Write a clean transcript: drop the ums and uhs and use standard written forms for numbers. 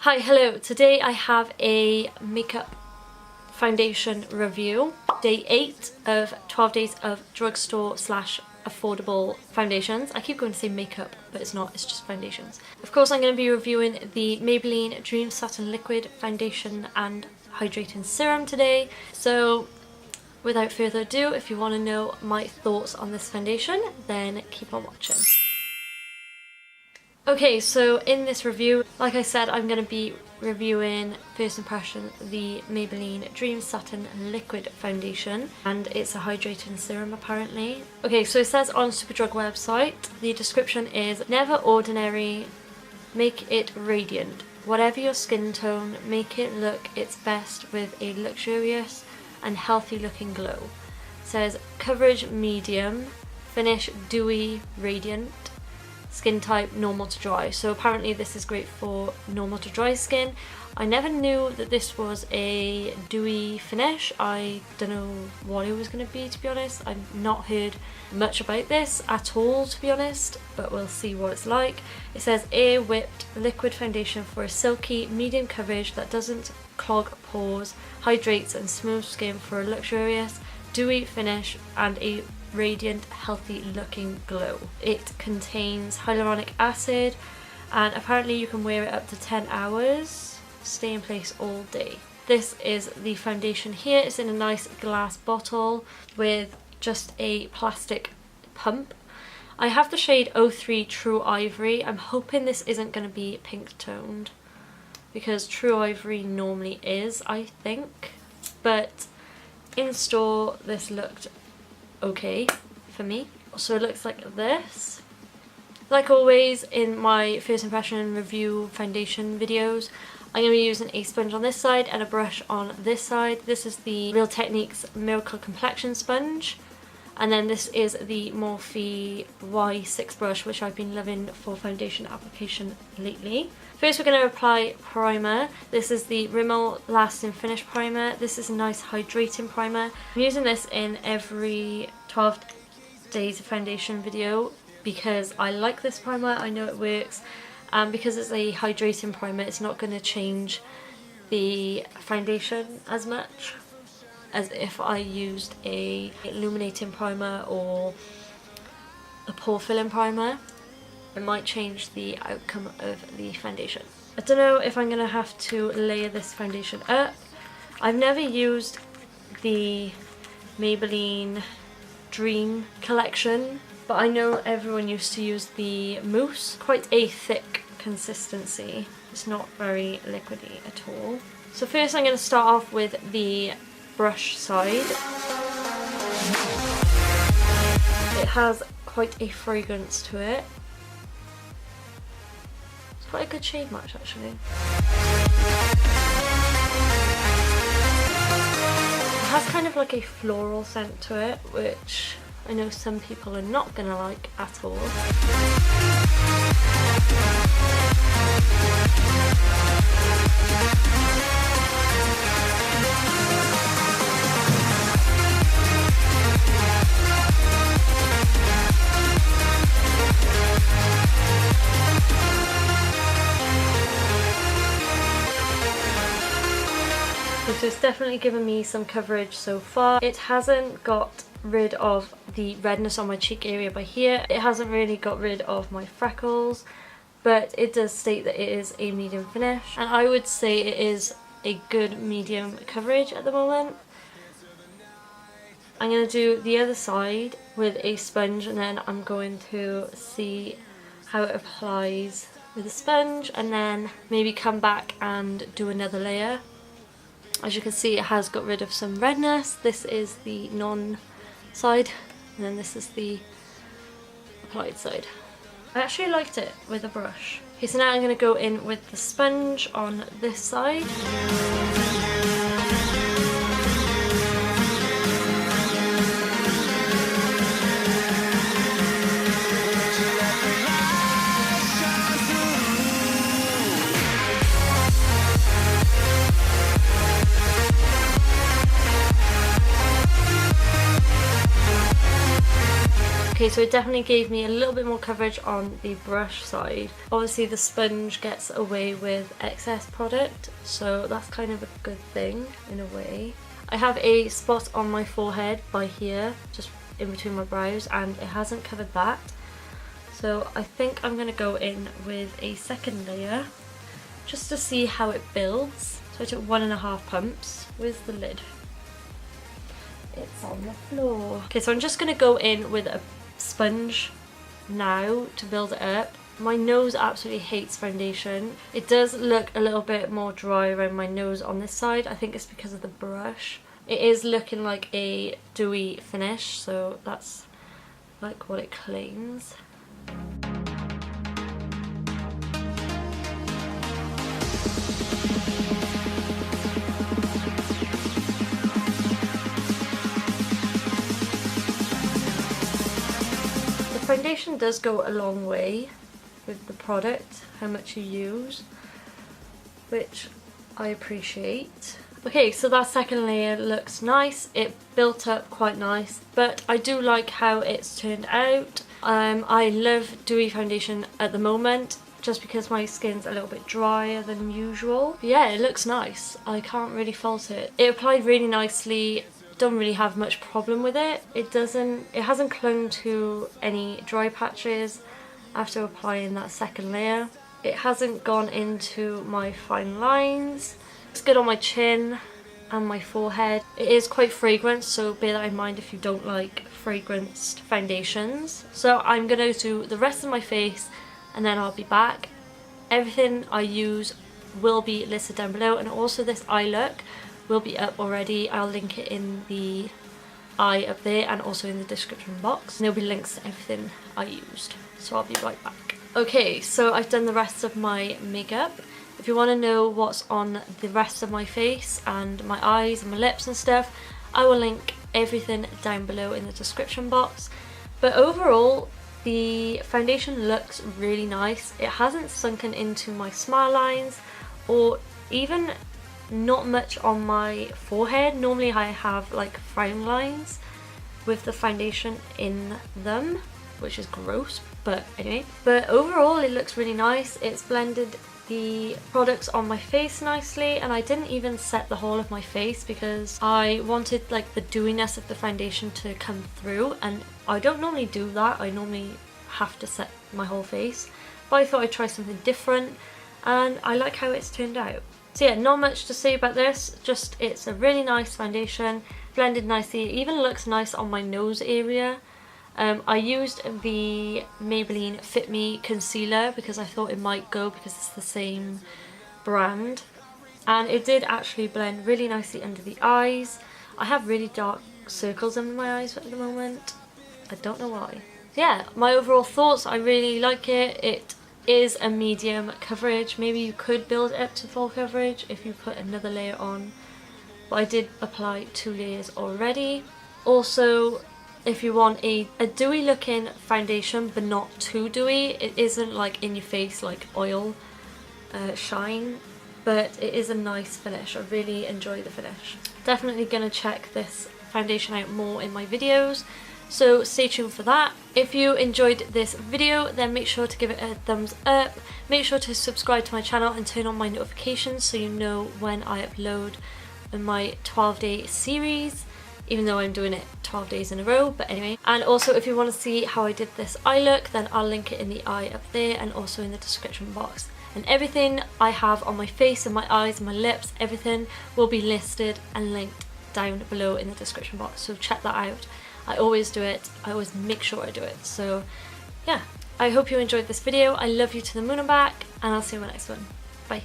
Hi, hello. Today I have a makeup foundation review. Day 8 of 12 days of drugstore slash affordable foundations. I keep going to say makeup, but it's not, it's just foundations. Of course, I'm going to be reviewing the Maybelline Dream Satin Liquid Foundation and Hydrating Serum today. So without further ado, if you want to know my thoughts on this foundation, then keep on watching. Okay, so in this review, like I said, I'm going to be reviewing first impression the Maybelline Dream Satin Liquid Foundation, and it's a hydrating serum apparently. Okay, so it says on Superdrug website, the description is never ordinary, make it radiant. Whatever your skin tone, make it look its best with a luxurious and healthy looking glow. It says coverage medium, finish dewy radiant, skin type normal to dry. So apparently this is great for normal to dry skin. I never knew that this was a dewy finish. I don't know what it was going to be, to be honest. I've not heard much about this at all, to be honest, but we'll see what it's like. It says air whipped liquid foundation for a silky medium coverage that doesn't clog pores, hydrates and smooths skin for a luxurious dewy finish and a radiant, healthy looking glow. It contains hyaluronic acid and apparently you can wear it up to 10 hours, stay in place all day. This is the foundation here. It's in a nice glass bottle with just a plastic pump. I have the shade 03 True Ivory. I'm hoping this isn't going to be pink toned because True Ivory normally is, I think, but in store this looked okay for me. So it looks like this. Like always in my first impression review foundation videos, I'm going to be using a sponge on this side and a brush on this side. This is the Real Techniques Miracle Complexion Sponge, and then this is the Morphe Y6 brush, which I've been loving for foundation application lately. First we're going to apply primer. This is the Rimmel Lasting Finish Primer. This is a nice hydrating primer. I'm using this in every 12 days of foundation video because I like this primer, I know it works, and because it's a hydrating primer it's not going to change the foundation as much as if I used a illuminating primer or a pore filling primer. It might change the outcome of the foundation. I don't know if I'm going to have to layer this foundation up. I've never used the Maybelline Dream collection, but I know everyone used to use the mousse. Quite a thick consistency. It's not very liquidy at all. So first I'm going to start off with the brush side. It has quite a fragrance to it. Quite a good shade match actually. It has kind of like a floral scent to it, which I know some people are not gonna like at all. So it's definitely given me some coverage so far. It hasn't got rid of the redness on my cheek area by here. It hasn't really got rid of my freckles, but it does state that it is a medium finish, and I would say it is a good medium coverage at the moment. I'm going to do the other side with a sponge and then I'm going to see how it applies with a sponge and then maybe come back and do another layer. As you can see, it has got rid of some redness. This is the non-side, and then this is the applied side. I actually liked it with a brush. Okay, so now I'm going to go in with the sponge on this side. Okay, so it definitely gave me a little bit more coverage on the brush side. Obviously the sponge gets away with excess product, so that's kind of a good thing in a way. I have a spot on my forehead by here, just in between my brows, and it hasn't covered that. So I think I'm going to go in with a second layer just to see how it builds. So I took 1.5 pumps. Where's the lid? It's on the floor. Okay, so I'm just going to go in with a sponge now to build it up. My nose absolutely hates foundation. It does look a little bit more dry around my nose on this side. I think it's because of the brush. It is looking like a dewy finish, so that's like what it claims. Foundation does go a long way with the product, how much you use, which I appreciate. Okay, so that second layer looks nice. It built up quite nice, but I do like how it's turned out. I love dewy foundation at the moment just because my skin's a little bit drier than usual. But yeah, it looks nice. I can't really fault it. It applied really nicely. Don't really have much problem with it. It hasn't clung to any dry patches after applying that second layer. It hasn't gone into my fine lines. It's good on my chin and my forehead. It is quite fragrant, so bear that in mind if you don't like fragranced foundations. So I'm gonna do the rest of my face and then I'll be back. Everything I use will be listed down below, and also this eye look will be up already. I'll link it in the eye up there and also in the description box. And there'll be links to everything I used. So I'll be right back. Okay, so I've done the rest of my makeup. If you want to know what's on the rest of my face and my eyes and my lips and stuff, I will link everything down below in the description box. But overall, the foundation looks really nice. It hasn't sunken into my smile lines or even not much on my forehead. Normally I have like frown lines with the foundation in them, which is gross, but anyway. But overall it looks really nice. It's blended the products on my face nicely, and I didn't even set the whole of my face because I wanted like the dewiness of the foundation to come through, and I don't normally do that. I normally have to set my whole face, but I thought I'd try something different and I like how it's turned out. So yeah, not much to say about this, just it's a really nice foundation, blended nicely. It even looks nice on my nose area. I used the Maybelline Fit Me concealer because I thought it might go because it's the same brand, and it did actually blend really nicely under the eyes. I have really dark circles under my eyes at the moment. I don't know why. Yeah, my overall thoughts, I really like it. It is a medium coverage. Maybe you could build it up to full coverage if you put another layer on, but I did apply 2 layers already. Also, if you want a dewy looking foundation but not too dewy, it isn't like in your face like oil shine, but it is a nice finish. I really enjoy the finish. Definitely gonna check this foundation out more in my videos, so stay tuned for that. If you enjoyed this video, then make sure to give it a thumbs up. Make sure to subscribe to my channel and turn on my notifications so you know when I upload my 12-day series, even though I'm doing it 12 days in a row, but anyway. And also if you want to see how I did this eye look, then I'll link it in the eye up there and also in the description box. And everything I have on my face and my eyes and my lips, everything will be listed and linked down below in the description box, so check that out. I always do it, I always make sure I do it. So yeah, I hope you enjoyed this video. I love you to the moon and back, and I'll see you in my next one. Bye.